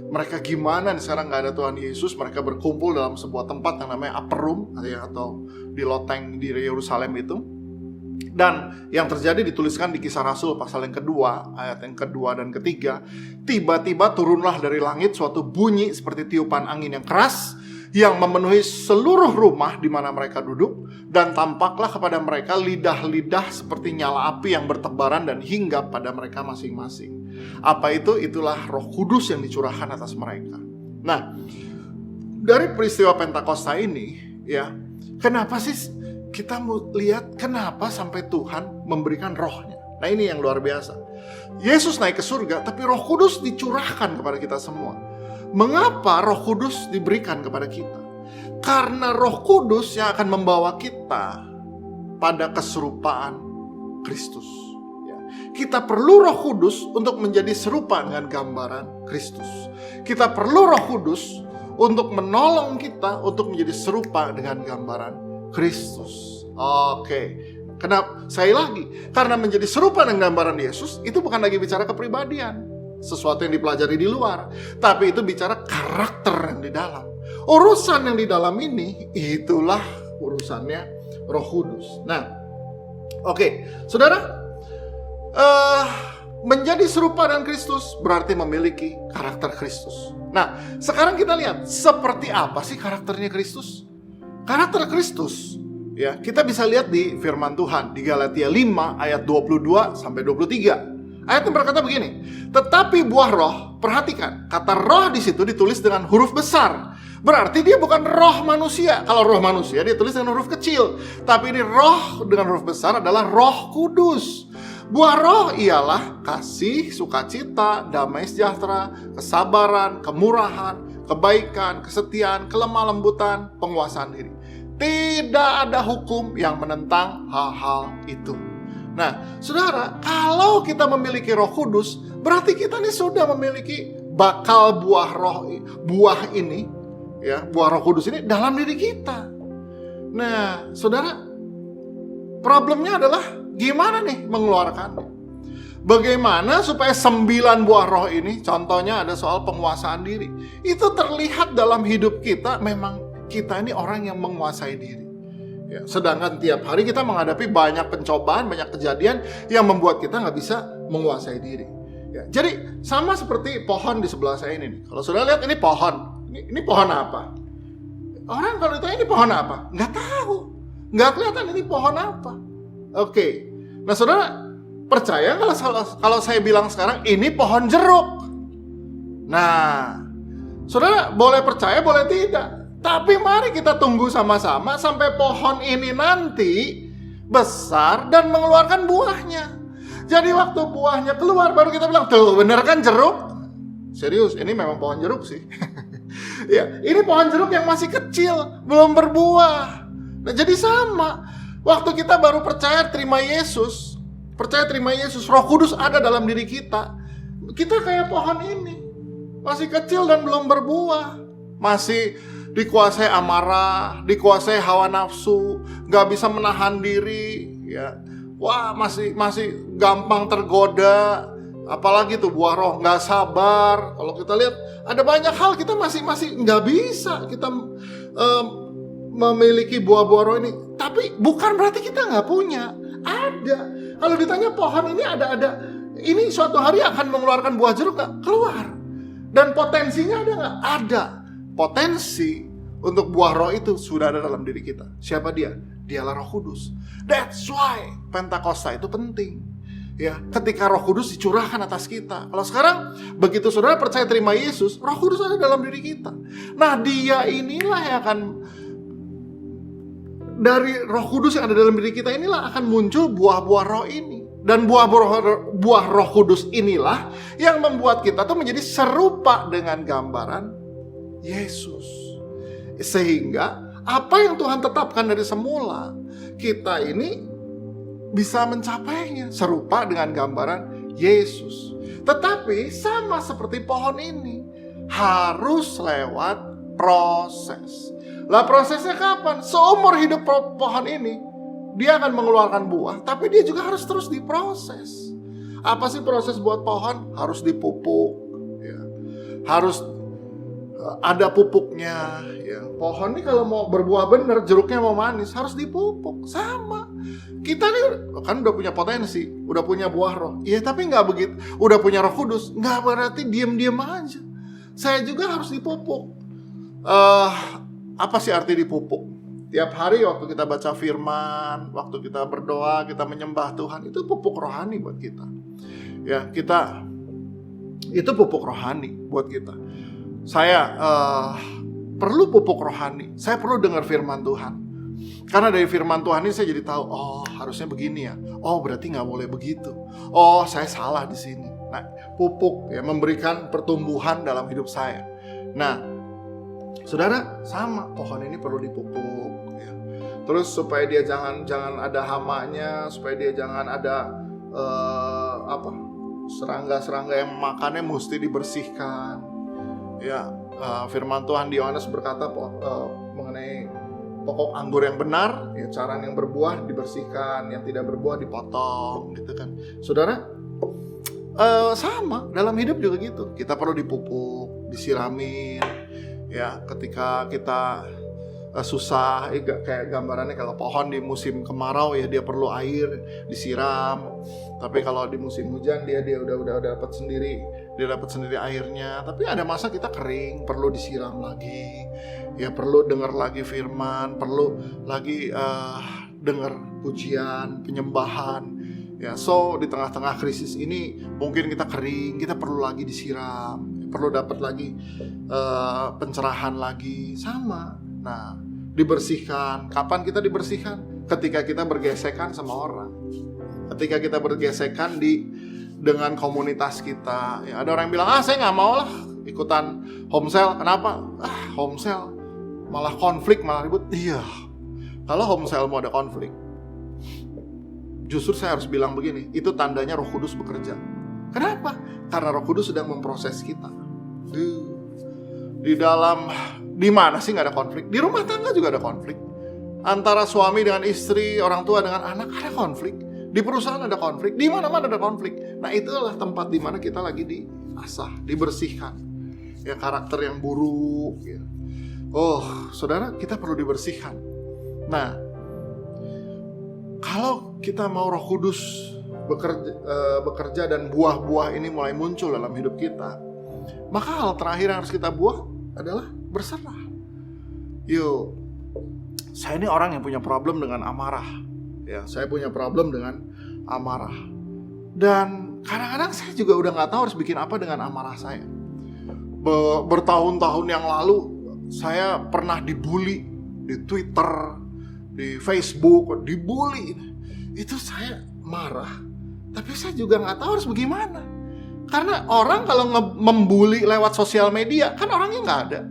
mereka gimana nih sekarang gak ada Tuhan Yesus. Mereka berkumpul dalam sebuah tempat yang namanya Upper Room, atau di loteng di Yerusalem itu. Dan yang terjadi dituliskan di Kisah Rasul pasal yang kedua, ayat yang kedua dan ketiga. Tiba-tiba turunlah dari langit suatu bunyi seperti tiupan angin yang keras, yang memenuhi seluruh rumah di mana mereka duduk. Dan tampaklah kepada mereka lidah-lidah seperti nyala api yang bertebaran dan hinggap pada mereka masing-masing. Apa itu? Itulah Roh Kudus yang dicurahkan atas mereka. Nah, dari peristiwa Pentakosta ini, ya, kenapa sih kita mau lihat kenapa sampai Tuhan memberikan rohnya? Nah, ini yang luar biasa. Yesus naik ke surga, tapi Roh Kudus dicurahkan kepada kita semua. Mengapa Roh Kudus diberikan kepada kita? Karena Roh Kudus yang akan membawa kita pada keserupaan Kristus. Ya. Kita perlu Roh Kudus untuk menjadi serupa dengan gambaran Kristus. Kita perlu Roh Kudus untuk menolong kita untuk menjadi serupa dengan gambaran Kristus. Oke. Kenapa? Sekali lagi, karena menjadi serupa dengan gambaran Yesus itu bukan lagi bicara kepribadian. sesuatu yang dipelajari di luar, tapi itu bicara karakter yang di dalam. Urusan yang di dalam ini, itulah urusannya Roh Kudus. Nah, oke, saudara, menjadi serupa dengan Kristus berarti memiliki karakter Kristus. Nah, sekarang kita lihat seperti apa sih karakternya Kristus? Karakter Kristus, ya, kita bisa lihat di firman Tuhan di Galatia 5 ayat 22 sampai 23. Ayat yang berkata begini, tetapi buah roh, perhatikan, kata roh di situ ditulis dengan huruf besar. Berarti dia bukan roh manusia. Kalau roh manusia dia tulis dengan huruf kecil, tapi ini roh dengan huruf besar adalah Roh Kudus. Buah roh ialah kasih, sukacita, damai sejahtera, kesabaran, kemurahan, kebaikan, kesetiaan, kelemah lembutan, penguasaan diri. Tidak ada hukum yang menentang hal-hal itu. Nah, saudara, kalau kita memiliki Roh Kudus, berarti kita ini sudah memiliki bakal buah ini, ya, buah Roh Kudus ini dalam diri kita. Nah, saudara, problemnya adalah gimana nih mengeluarkannya? Bagaimana supaya 9 buah roh ini, contohnya ada soal penguasaan diri, itu terlihat dalam hidup kita, memang kita ini orang yang menguasai diri. Ya, sedangkan tiap hari kita menghadapi banyak pencobaan, banyak kejadian yang membuat kita nggak bisa menguasai diri. Ya, jadi sama seperti pohon di sebelah saya ini nih. Kalau saudara lihat ini pohon, ini pohon apa? Orang kalau ditanya ini pohon apa? Nggak tahu, nggak kelihatan ini pohon apa. Oke, nah saudara percaya kalau saya bilang sekarang ini pohon jeruk? Nah, saudara boleh percaya, boleh tidak. Tapi mari kita tunggu sama-sama sampai pohon ini nanti besar dan mengeluarkan buahnya. Jadi waktu buahnya keluar baru kita bilang, tuh bener kan jeruk? Serius, ini memang pohon jeruk sih. Ya, ini pohon jeruk yang masih kecil, belum berbuah. Nah, jadi sama. Waktu kita baru percaya terima Yesus, Roh Kudus ada dalam diri kita. Kita kayak pohon ini, masih kecil dan belum berbuah, masih dikuasai amarah, dikuasai hawa nafsu, gak bisa menahan diri, ya. Wah, masih gampang tergoda. Apalagi tuh buah roh, gak sabar. Kalau kita lihat ada banyak hal kita masih gak bisa kita memiliki buah-buah roh ini. Tapi bukan berarti kita gak punya. Ada. Kalau ditanya pohon ini ada. Ini suatu hari akan mengeluarkan buah jeruk gak? Keluar. Dan potensinya ada gak? Ada. Potensi untuk buah roh itu sudah ada dalam diri kita. Siapa dia? Dialah Roh Kudus. That's why Pentakosta itu penting. Ya, ketika Roh Kudus dicurahkan atas kita. Kalau sekarang begitu saudara percaya terima Yesus, Roh Kudus ada dalam diri kita. Nah, dia inilah yang akan, dari Roh Kudus yang ada dalam diri kita inilah akan muncul buah-buah roh ini. Dan buah Roh Kudus inilah yang membuat kita tuh menjadi serupa dengan gambaran Yesus. Sehingga apa yang Tuhan tetapkan dari semula, kita ini bisa mencapainya, serupa dengan gambaran Yesus. Tetapi sama seperti pohon ini, harus lewat proses. Lah prosesnya kapan? Seumur hidup pohon ini, dia akan mengeluarkan buah, tapi dia juga harus terus diproses. Apa sih proses buat pohon? Harus dipupuk, ya. Harus ada pupuknya, ya. Pohon ini kalau mau berbuah benar, jeruknya mau manis, harus dipupuk. Sama. Kita nih kan udah punya potensi, udah punya buah roh. Iya, tapi nggak begitu. Udah punya Roh Kudus, nggak berarti diam-diam aja. Saya juga harus dipupuk. Apa sih arti dipupuk? Tiap hari waktu kita baca firman, waktu kita berdoa, kita menyembah Tuhan, itu pupuk rohani buat kita. Ya, itu pupuk rohani buat kita. Saya perlu pupuk rohani. Saya perlu dengar firman Tuhan. Karena dari firman Tuhan ini saya jadi tahu, oh harusnya begini ya. Oh berarti nggak boleh begitu. Oh saya salah di sini. Nah, pupuk ya, memberikan pertumbuhan dalam hidup saya. Nah, saudara, sama pohon ini perlu dipupuk. Ya. Terus supaya dia jangan ada hamanya, supaya dia jangan ada serangga-serangga yang makannya mesti dibersihkan. Ya, firman Tuhan di Yohanes berkata mengenai pokok anggur yang benar, ya, carang yang berbuah dibersihkan, yang tidak berbuah dipotong, gitu kan. Saudara, sama dalam hidup juga gitu. Kita perlu dipupuk, disiramin. Ya, ketika kita susah, kayak gambarannya kalau pohon di musim kemarau ya dia perlu air, disiram. Tapi kalau di musim hujan dia udah dapat sendiri, dia dapat sendiri airnya. Tapi ada masa kita kering, perlu disiram lagi. Ya perlu dengar lagi firman, perlu lagi dengar pujian, penyembahan. Ya, so di tengah-tengah krisis ini mungkin kita kering, kita perlu lagi disiram, perlu dapat lagi pencerahan lagi, sama. Nah, dibersihkan. Kapan kita dibersihkan? Ketika kita bergesekan sama orang. Ketika kita bergesekan dengan komunitas kita. Ya, ada orang yang bilang, saya nggak mau lah ikutan home cell. Kenapa? Home cell malah konflik, malah ribut. Iya. Kalau home cell mau ada konflik, justru saya harus bilang begini, itu tandanya Roh Kudus bekerja. Kenapa? Karena Roh Kudus sedang memproses kita. Di mana sih nggak ada konflik? Di rumah tangga juga ada konflik. Antara suami dengan istri, orang tua dengan anak ada konflik. Di perusahaan ada konflik. Di mana-mana ada konflik. Nah, itulah tempat di mana kita lagi diasah, dibersihkan. Ya, karakter yang buruk. Ya. Saudara, kita perlu dibersihkan. Nah, kalau kita mau Roh Kudus bekerja dan buah-buah ini mulai muncul dalam hidup kita, maka hal terakhir yang harus kita buat adalah berserah. Saya ini orang yang punya problem dengan amarah. Ya, saya punya problem dengan amarah. Dan kadang-kadang saya juga udah nggak tahu harus bikin apa dengan amarah saya. Bertahun-tahun yang lalu saya pernah dibully di Twitter, di Facebook, dibully. Itu saya marah. Tapi saya juga nggak tahu harus bagaimana. Karena orang kalau membuli lewat sosial media, kan orangnya nggak ada.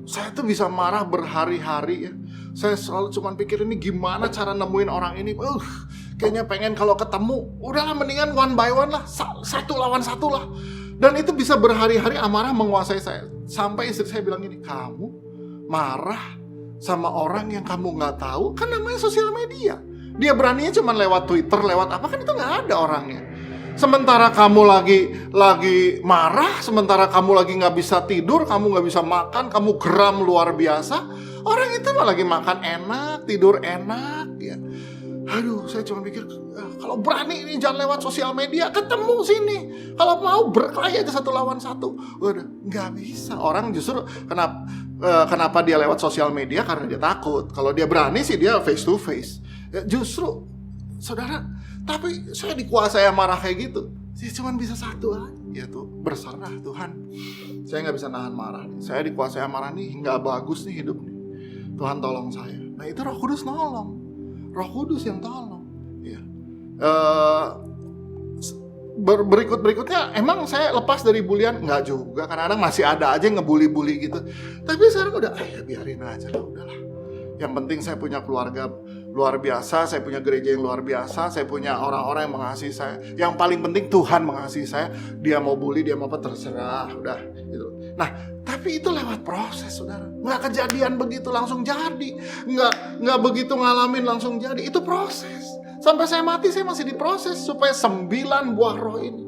Saya tuh bisa marah berhari-hari ya. Saya selalu cuma pikir ini gimana cara nemuin orang ini. Kayaknya pengen kalau ketemu, udahlah mendingan one by one lah, satu lawan satu lah. Dan itu bisa berhari-hari amarah menguasai saya. Sampai istri saya bilang gini, kamu marah sama orang yang kamu nggak tahu, kan namanya sosial media. Dia beraninya cuma lewat Twitter, lewat apa, kan itu nggak ada orangnya. Sementara kamu lagi marah, sementara kamu lagi nggak bisa tidur, kamu nggak bisa makan, kamu geram luar biasa. Orang itu malah lagi makan enak, tidur enak, ya. Saya cuma pikir, kalau berani ini jangan lewat sosial media, ketemu sini. Kalau mau berkelahi aja satu lawan satu. Waduh, nggak bisa. Orang justru kenapa dia lewat sosial media? Karena dia takut. Kalau dia berani sih dia face to face. Ya, justru, saudara, tapi saya dikuasai amarah kayak gitu. Saya cuma bisa satu aja, yaitu berserah. Tuhan, saya nggak bisa nahan marah. Saya dikuasai amarah nih, nggak bagus nih hidup nih. Tuhan tolong saya. Nah, itu Roh Kudus nolong. Roh Kudus yang tolong. Ya. Berikutnya, emang saya lepas dari bulian? Nggak juga. Kadang-kadang masih ada aja yang ngebully-bully gitu. Tapi sekarang udah, biarin aja lah, udahlah. Yang penting saya punya keluarga luar biasa, saya punya gereja yang luar biasa, saya punya orang-orang yang mengasihi saya. Yang paling penting Tuhan mengasihi saya. Dia mau bully, dia mau apa, terserah, udah gitu. Nah, tapi itu lewat proses, saudara. Nggak kejadian begitu langsung jadi, nggak begitu ngalamin langsung jadi. Itu proses. Sampai saya mati saya masih diproses supaya 9 buah roh ini.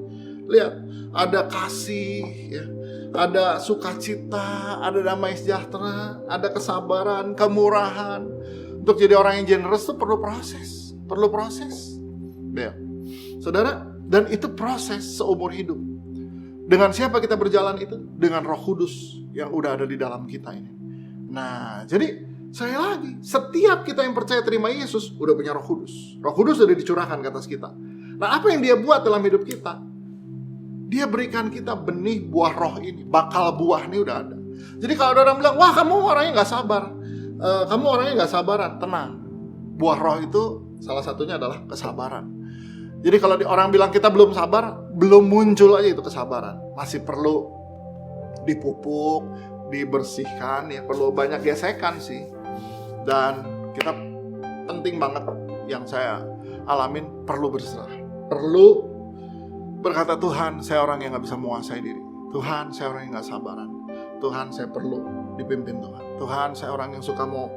Lihat, ada kasih, ya. Ada sukacita, ada damai sejahtera, ada kesabaran, kemurahan. Untuk jadi orang yang generous itu perlu proses. Ya. Saudara, dan itu proses seumur hidup. Dengan siapa kita berjalan itu? Dengan Roh Kudus yang udah ada di dalam kita ini. Nah, jadi sekali lagi, setiap kita yang percaya terima Yesus udah punya Roh Kudus. Roh Kudus sudah dicurahkan ke atas kita. Nah, apa yang dia buat dalam hidup kita? Dia berikan kita benih buah roh ini. Bakal buah ini udah ada. Jadi kalau ada orang bilang, wah kamu orangnya gak sabar, kamu orangnya gak sabaran, tenang. Buah roh itu salah satunya adalah kesabaran. Jadi kalau orang bilang kita belum sabar, belum muncul aja itu kesabaran. Masih perlu dipupuk, dibersihkan, ya perlu banyak gesekan sih. Dan kita penting banget yang saya alamin, perlu berserah. Perlu berkata, Tuhan, saya orang yang gak bisa menguasai diri. Tuhan, saya orang yang gak sabaran. Tuhan, saya perlu dipimpin Tuhan. Tuhan, saya orang yang suka mau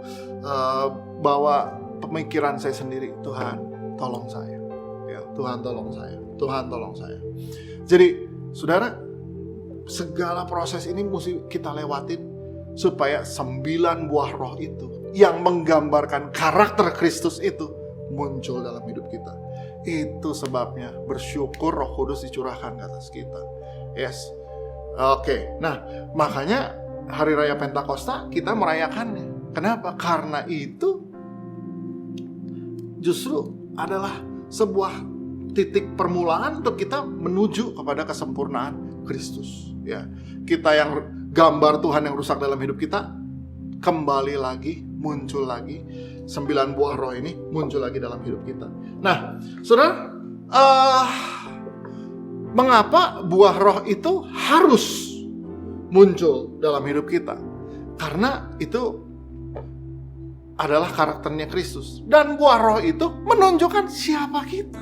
bawa pemikiran saya sendiri. Tuhan, tolong saya. Ya. Tuhan tolong saya. Tuhan tolong saya. Jadi, saudara, segala proses ini mesti kita lewatin supaya 9 buah roh itu yang menggambarkan karakter Kristus itu muncul dalam hidup kita. Itu sebabnya bersyukur Roh Kudus dicurahkan ke atas kita. Yes. Oke. Nah, makanya Hari Raya Pentakosta kita merayakannya. Kenapa? Karena itu justru adalah sebuah titik permulaan untuk kita menuju kepada kesempurnaan Kristus. Ya, kita yang gambar Tuhan yang rusak dalam hidup kita kembali lagi, muncul lagi. 9 buah roh ini muncul lagi dalam hidup kita. Nah, saudara, mengapa buah roh itu harus muncul dalam hidup kita? Karena itu adalah karakternya Kristus. Dan buah roh itu menunjukkan siapa kita.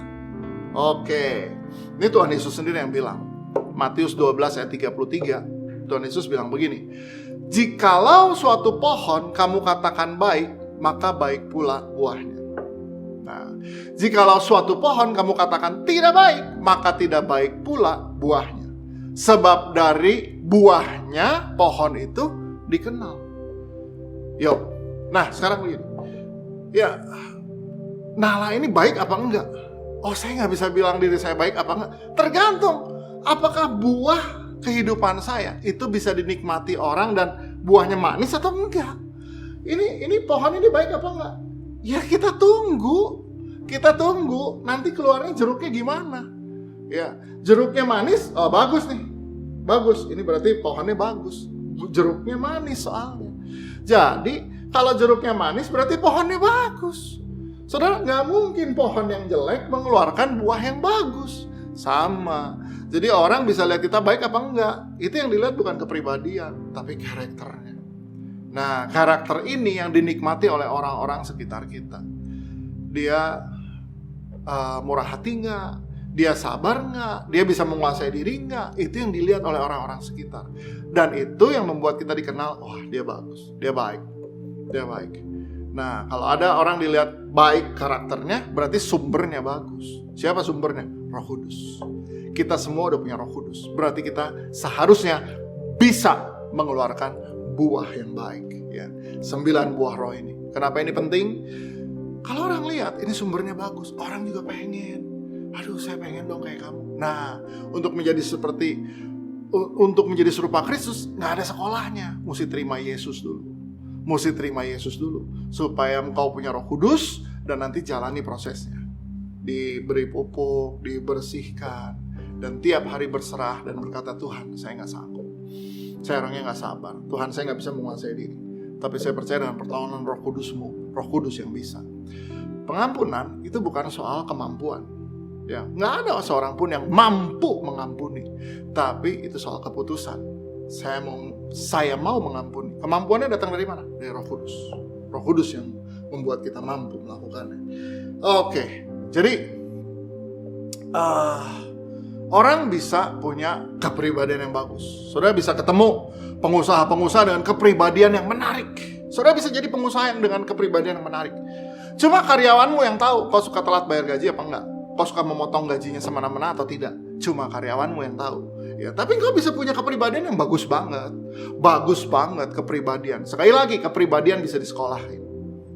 Oke, ini Tuhan Yesus sendiri yang bilang. Matius 12 ayat 33, Tuhan Yesus bilang begini, jikalau suatu pohon kamu katakan baik, maka baik pula buahnya. Nah, jikalau suatu pohon kamu katakan tidak baik, maka tidak baik pula buahnya. Sebab dari buahnya pohon itu dikenal. Yuk, nah sekarang begini. Ya, Nala ini baik apa enggak? Oh, saya nggak bisa bilang diri saya baik apa enggak. Tergantung, apakah buah kehidupan saya itu bisa dinikmati orang dan buahnya manis atau enggak. Ini pohon ini baik apa enggak? Ya kita tunggu nanti keluarnya jeruknya gimana. Ya, jeruknya manis, oh bagus nih, bagus. Ini berarti pohonnya bagus. Jeruknya manis soalnya. Jadi kalau jeruknya manis berarti pohonnya bagus. Saudara, nggak mungkin pohon yang jelek mengeluarkan buah yang bagus. Sama. Jadi orang bisa lihat kita baik apa enggak. Itu yang dilihat bukan kepribadian, tapi karakternya. Nah, karakter ini yang dinikmati oleh orang-orang sekitar kita. Dia murah hati nggak? Dia sabar nggak? Dia bisa menguasai diri nggak? Itu yang dilihat oleh orang-orang sekitar. Dan itu yang membuat kita dikenal, wah dia bagus, dia baik, dia baik. Nah, kalau ada orang dilihat baik karakternya, berarti sumbernya bagus. Siapa sumbernya? Roh Kudus. Kita semua udah punya Roh Kudus. Berarti kita seharusnya bisa mengeluarkan buah yang baik, ya. 9 buah roh ini. Kenapa ini penting? Kalau orang lihat ini sumbernya bagus, orang juga pengen. Aduh, saya pengen dong kayak kamu. Nah, untuk menjadi serupa Kristus, nggak ada sekolahnya. Mesti terima Yesus dulu, supaya engkau punya Roh Kudus dan nanti jalani prosesnya. Diberi pupuk, dibersihkan, dan tiap hari berserah dan berkata, Tuhan, saya nggak sanggup. Saya orangnya nggak sabar. Tuhan, saya nggak bisa menguasai diri. Tapi saya percaya dengan pertolongan Roh Kudus-Mu, Roh Kudus yang bisa. Pengampunan itu bukan soal kemampuan. Ya, nggak ada seorang pun yang mampu mengampuni. Tapi itu soal keputusan. Saya mau mengampuni. Kemampuannya datang dari mana? Dari Roh Kudus. Roh Kudus yang membuat kita mampu melakukannya. Oke, jadi orang bisa punya kepribadian yang bagus. Saudara bisa ketemu pengusaha-pengusaha dengan kepribadian yang menarik. Saudara bisa jadi pengusaha yang dengan kepribadian yang menarik. Cuma karyawanmu yang tahu kau suka telat bayar gaji apa enggak. Kau suka memotong gajinya semena-mena atau tidak. Cuma karyawanmu yang tahu. Ya, tapi kau bisa punya kepribadian yang bagus banget. Bagus banget kepribadian. Sekali lagi, kepribadian bisa disekolahin.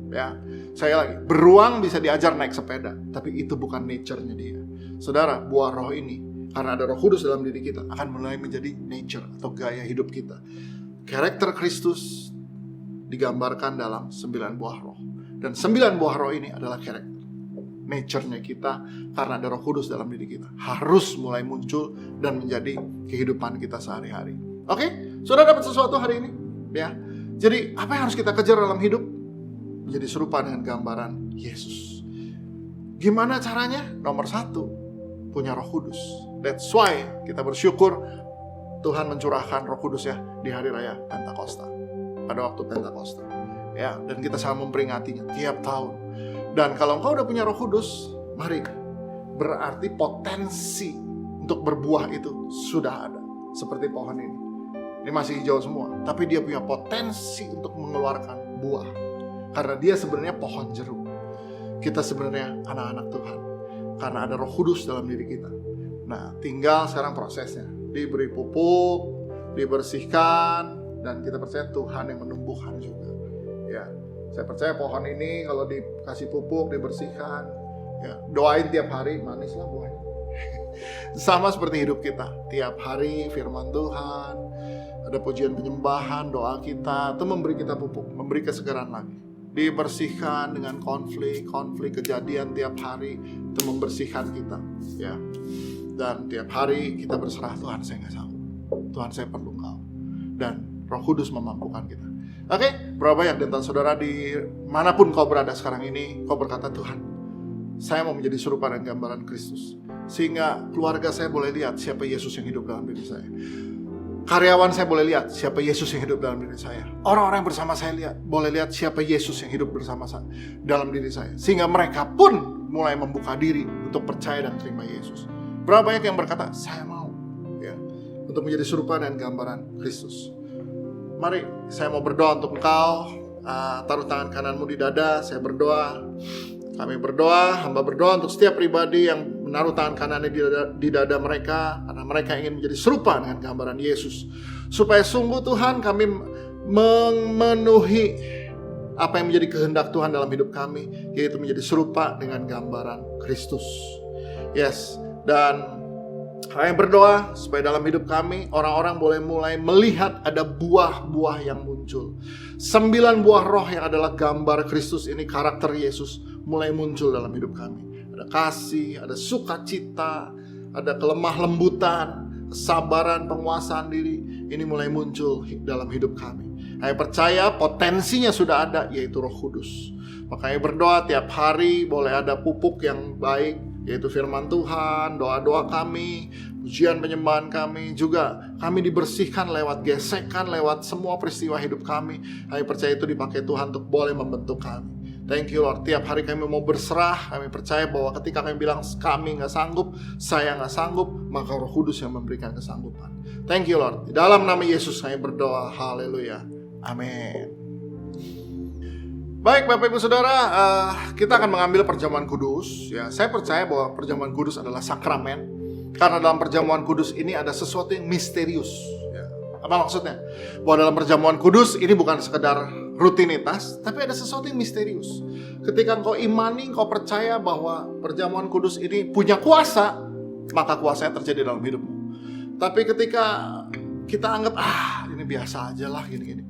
Ya, saya lagi, beruang bisa diajar naik sepeda. Tapi itu bukan nature-nya dia. Saudara, buah roh ini, karena ada Roh Kudus dalam diri kita, akan mulai menjadi nature atau gaya hidup kita. Karakter Kristus digambarkan dalam 9 buah roh. Dan 9 buah roh ini adalah karakter nature-nya kita, karena ada Roh Kudus dalam diri kita. Harus mulai muncul dan menjadi kehidupan kita sehari-hari. Oke? Sudah dapat sesuatu hari ini? Ya. Jadi, apa yang harus kita kejar dalam hidup? Menjadi serupa dengan gambaran Yesus. Gimana caranya? Nomor 1, punya Roh Kudus. That's why kita bersyukur Tuhan mencurahkan Roh Kudus ya di hari raya Pentakosta. Pada waktu Pentakosta. Ya, dan kita sama memperingatinya tiap tahun. Dan kalau engkau udah punya Roh Kudus, mari. Berarti potensi untuk berbuah itu sudah ada. Seperti pohon ini. Ini masih hijau semua, tapi dia punya potensi untuk mengeluarkan buah. Karena dia sebenarnya pohon jeruk. Kita sebenarnya anak-anak Tuhan. karena ada Roh Kudus dalam diri kita. Nah, tinggal sekarang prosesnya. Diberi pupuk, dibersihkan, dan kita percaya Tuhan yang menumbuhkan juga. Ya, saya percaya pohon ini kalau dikasih pupuk, dibersihkan, ya, doain tiap hari, manislah buahnya. Sama seperti hidup kita, tiap hari firman Tuhan, ada pujian penyembahan, doa kita, itu memberi kita pupuk, memberi kesegaran lagi. Dibersihkan dengan konflik kejadian tiap hari, itu membersihkan kita, ya. Dan tiap hari kita berserah, Tuhan saya nggak sanggup, Tuhan saya perlu Engkau, dan Roh Kudus memampukan kita. Oke, berapa banyak di antara saudara di manapun kau berada sekarang ini, kau berkata, Tuhan, saya mau menjadi serupa dengan gambaran Kristus, sehingga keluarga saya boleh lihat siapa Yesus yang hidup dalam diri saya. Karyawan saya boleh lihat siapa Yesus yang hidup dalam diri saya. Orang-orang yang bersama saya boleh lihat siapa Yesus yang hidup bersama saya dalam diri saya. Sehingga mereka pun mulai membuka diri untuk percaya dan terima Yesus. Berapa banyak yang berkata, saya mau, ya, untuk menjadi serupa dengan gambaran Kristus. Mari, saya mau berdoa untuk engkau. Taruh tangan kananmu di dada, saya berdoa. Kami berdoa, hamba berdoa untuk setiap pribadi yang menaruh tangan kanannya di dada mereka, karena mereka ingin menjadi serupa dengan gambaran Yesus. Supaya sungguh Tuhan, kami memenuhi apa yang menjadi kehendak Tuhan dalam hidup kami, yaitu menjadi serupa dengan gambaran Kristus. Yes, dan kami berdoa supaya dalam hidup kami orang-orang boleh mulai melihat ada buah-buah yang muncul. 9 buah roh yang adalah gambar Kristus ini, karakter Yesus, mulai muncul dalam hidup kami. Ada kasih, ada sukacita, ada kelemah lembutan, kesabaran, penguasaan diri. Ini mulai muncul dalam hidup kami. Saya percaya potensinya sudah ada, yaitu Roh Kudus. Makanya berdoa tiap hari boleh ada pupuk yang baik, yaitu firman Tuhan, doa-doa kami, pujian penyembahan kami. Juga kami dibersihkan lewat gesekan, lewat semua peristiwa hidup kami. Kami percaya itu dipakai Tuhan untuk boleh membentuk kami. Thank you Lord, tiap hari kami mau berserah. Kami percaya bahwa ketika kami bilang kami gak sanggup, saya gak sanggup, maka Roh Kudus yang memberikan kesanggupan. Thank you Lord, di dalam nama Yesus kami berdoa, haleluya, amin. Baik Bapak Ibu Saudara, kita akan mengambil perjamuan kudus. Ya, saya percaya bahwa perjamuan kudus adalah sakramen, karena dalam perjamuan kudus ini ada sesuatu yang misterius. Ya, apa maksudnya? Bahwa dalam perjamuan kudus ini bukan sekedar rutinitas, tapi ada sesuatu yang misterius. Ketika engkau imani, engkau percaya bahwa perjamuan kudus ini punya kuasa, maka kuasanya terjadi dalam hidupmu. Tapi ketika kita anggap, ini biasa aja lah gini-gini.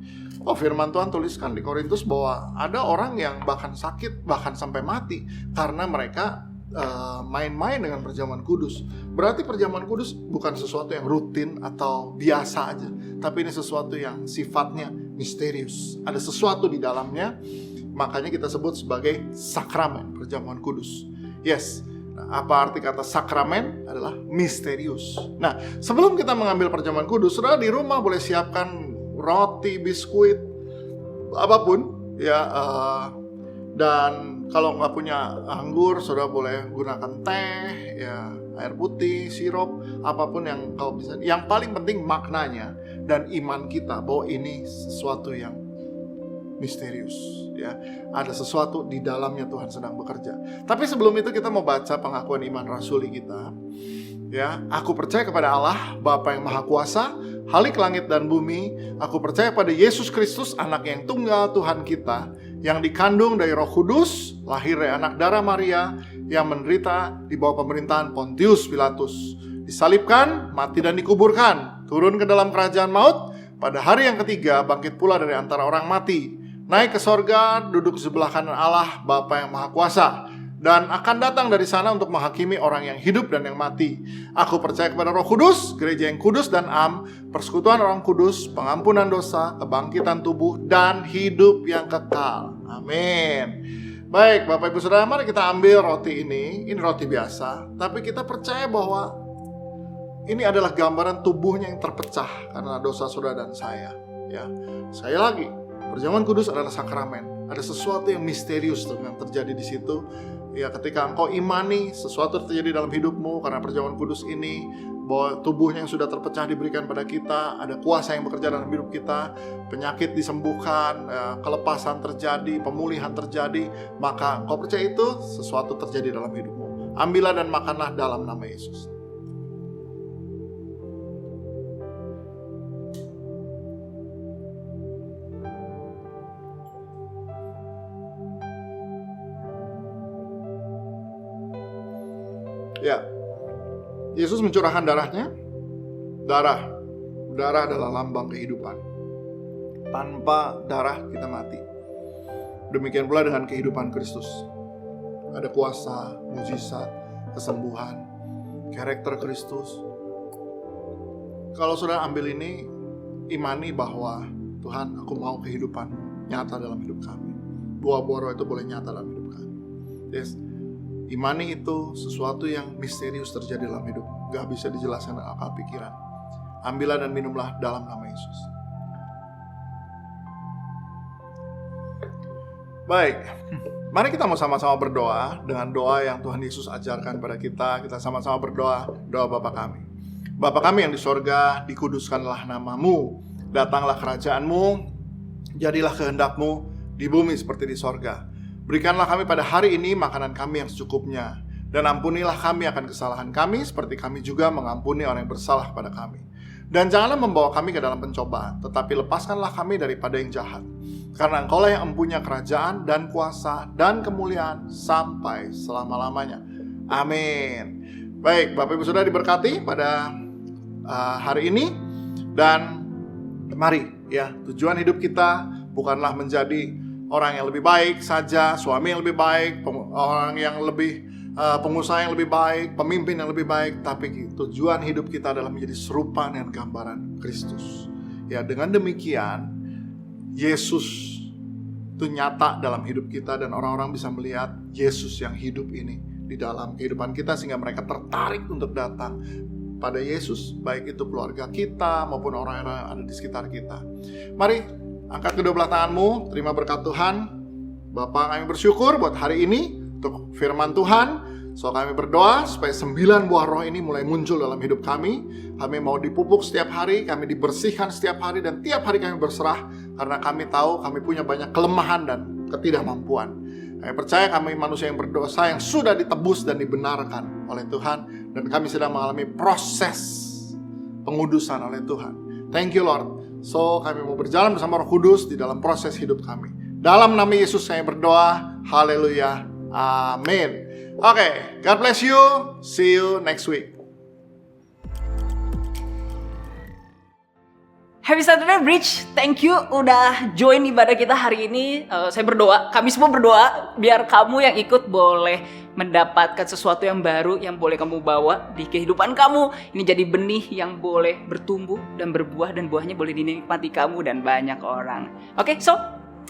Oh, firman Tuhan tuliskan di Korintus bahwa ada orang yang bahkan sakit, bahkan sampai mati, karena mereka main-main dengan perjamuan kudus. Berarti perjamuan kudus bukan sesuatu yang rutin atau biasa aja, tapi ini sesuatu yang sifatnya misterius. Ada sesuatu di dalamnya, makanya kita sebut sebagai sakramen perjamuan kudus. Yes. Nah, apa arti kata sakramen? Adalah misterius. Nah, sebelum kita mengambil perjamuan kudus, saudara di rumah boleh siapkan roti, biskuit, apapun, ya. Dan kalau nggak punya anggur, saudara boleh gunakan teh, ya, air putih, sirup, apapun yang kau bisa. Yang paling penting maknanya dan iman kita bahwa ini sesuatu yang misterius, ya. Ada sesuatu di dalamnya Tuhan sedang bekerja. Tapi sebelum itu kita mau baca pengakuan iman rasuli kita. Ya, aku percaya kepada Allah, Bapa yang Maha Kuasa, Khalik langit dan bumi. Aku percaya pada Yesus Kristus, anak yang tunggal Tuhan kita, yang dikandung dari Roh Kudus, lahir dari anak darah Maria, yang menderita di bawah pemerintahan Pontius Pilatus, disalibkan, mati dan dikuburkan, turun ke dalam kerajaan maut, pada hari yang ketiga bangkit pula dari antara orang mati, naik ke sorga, duduk sebelah kanan Allah, Bapa yang Maha Kuasa, dan akan datang dari sana untuk menghakimi orang yang hidup dan yang mati. Aku percaya kepada Roh Kudus, gereja yang kudus dan am, persekutuan orang kudus, pengampunan dosa, kebangkitan tubuh, dan hidup yang kekal. Amin. Baik, Bapak Ibu Saudara, mari kita ambil roti ini. Ini roti biasa, tapi kita percaya bahwa ini adalah gambaran tubuhnya yang terpecah karena dosa saudara dan saya. Ya, sekali lagi, perjamuan kudus adalah sakramen. Ada sesuatu yang misterius yang terjadi di situ. Ya, ketika engkau imani sesuatu terjadi dalam hidupmu karena perjamuan kudus ini, bahwa tubuhnya yang sudah terpecah diberikan pada kita, ada kuasa yang bekerja dalam hidup kita, penyakit disembuhkan, kelepasan terjadi, pemulihan terjadi, maka engkau percaya itu sesuatu terjadi dalam hidupmu. Ambillah dan makanlah dalam nama Yesus. Ya, Yesus mencurahkan darahnya. Darah adalah lambang kehidupan. Tanpa darah kita mati. Demikian pula dengan kehidupan Kristus. Ada kuasa, mujizat, kesembuhan, karakter Kristus. Kalau saudara ambil ini, imani bahwa Tuhan, aku mau kehidupan nyata dalam hidup kami. Buah-buah roh itu boleh nyata dalam hidup kami. Yes. Imani itu sesuatu yang misterius terjadi dalam hidup, gak bisa dijelaskan dengan akal pikiran. Ambillah dan minumlah dalam nama Yesus. Baik, mari kita mau sama-sama berdoa dengan doa yang Tuhan Yesus ajarkan pada kita. Kita sama-sama berdoa, doa Bapa kami. Bapa kami yang di sorga, dikuduskanlah namamu, datanglah kerajaanmu, jadilah kehendakmu di bumi seperti di sorga. Berikanlah kami pada hari ini makanan kami yang secukupnya, dan ampunilah kami akan kesalahan kami seperti kami juga mengampuni orang yang bersalah kepada kami. Dan janganlah membawa kami ke dalam pencobaan, tetapi lepaskanlah kami daripada yang jahat. Karena Engkaulah yang mempunyai kerajaan dan kuasa dan kemuliaan sampai selama-lamanya. Amin. Baik, Bapak Ibu Saudara diberkati pada hari ini. Dan mari ya, tujuan hidup kita bukanlah menjadi orang yang lebih baik saja, suami yang lebih baik, orang yang lebih pengusaha yang lebih baik, pemimpin yang lebih baik, tapi tujuan hidup kita adalah menjadi serupa dengan gambaran Kristus. Ya, dengan demikian Yesus itu nyata dalam hidup kita dan orang-orang bisa melihat Yesus yang hidup ini di dalam kehidupan kita sehingga mereka tertarik untuk datang pada Yesus, baik itu keluarga kita maupun orang-orang yang ada di sekitar kita. Mari angkat kedua belah tanganmu, terima berkat Tuhan. Bapa, kami bersyukur buat hari ini untuk firman Tuhan. So kami berdoa supaya 9 buah roh ini mulai muncul dalam hidup kami. Kami mau dipupuk setiap hari, kami dibersihkan setiap hari, dan tiap hari kami berserah. Karena kami tahu kami punya banyak kelemahan dan ketidakmampuan. Kami percaya kami manusia yang berdosa yang sudah ditebus dan dibenarkan oleh Tuhan. Dan kami sedang mengalami proses pengudusan oleh Tuhan. Thank you Lord. So kami mau berjalan bersama Roh Kudus di dalam proses hidup kami. Dalam nama Yesus saya berdoa. Haleluya. Amin. Oke, God bless you. See you next week. Happy Saturday Bridge, thank you udah join ibadah kita hari ini. Saya berdoa, kami semua berdoa biar kamu yang ikut boleh mendapatkan sesuatu yang baru yang boleh kamu bawa di kehidupan kamu. Ini jadi benih yang boleh bertumbuh dan berbuah, dan buahnya boleh dinikmati kamu dan banyak orang. Oke, so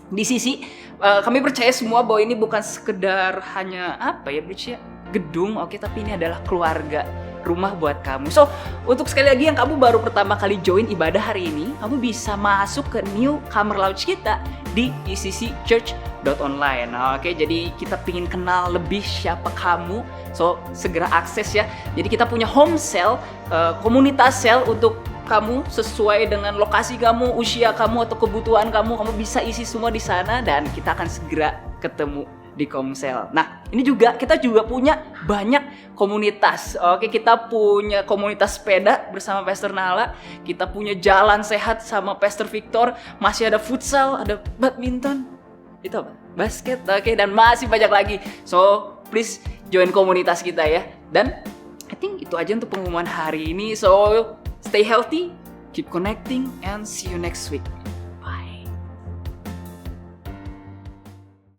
di sisi kami percaya semua bahwa ini bukan sekedar hanya Bridge ya, gedung, tapi ini adalah keluarga, rumah buat kamu. So, untuk sekali lagi yang kamu baru pertama kali join ibadah hari ini, kamu bisa masuk ke newcomer lounge kita di ecc.church.online. Oke, jadi kita pingin kenal lebih siapa kamu. So, segera akses ya. Jadi kita punya home cell, komunitas cell untuk kamu sesuai dengan lokasi kamu, usia kamu atau kebutuhan kamu bisa isi semua di sana, dan kita akan segera ketemu di Komsel. Nah, ini juga kita juga punya banyak komunitas. Oke, kita punya komunitas sepeda bersama Pastor Nala, kita punya jalan sehat sama Pastor Victor, masih ada futsal, ada badminton, itu apa? Basket, oke, dan masih banyak lagi. So, please join komunitas kita ya. Dan I think itu aja untuk pengumuman hari ini. So, stay healthy, keep connecting, and see you next week.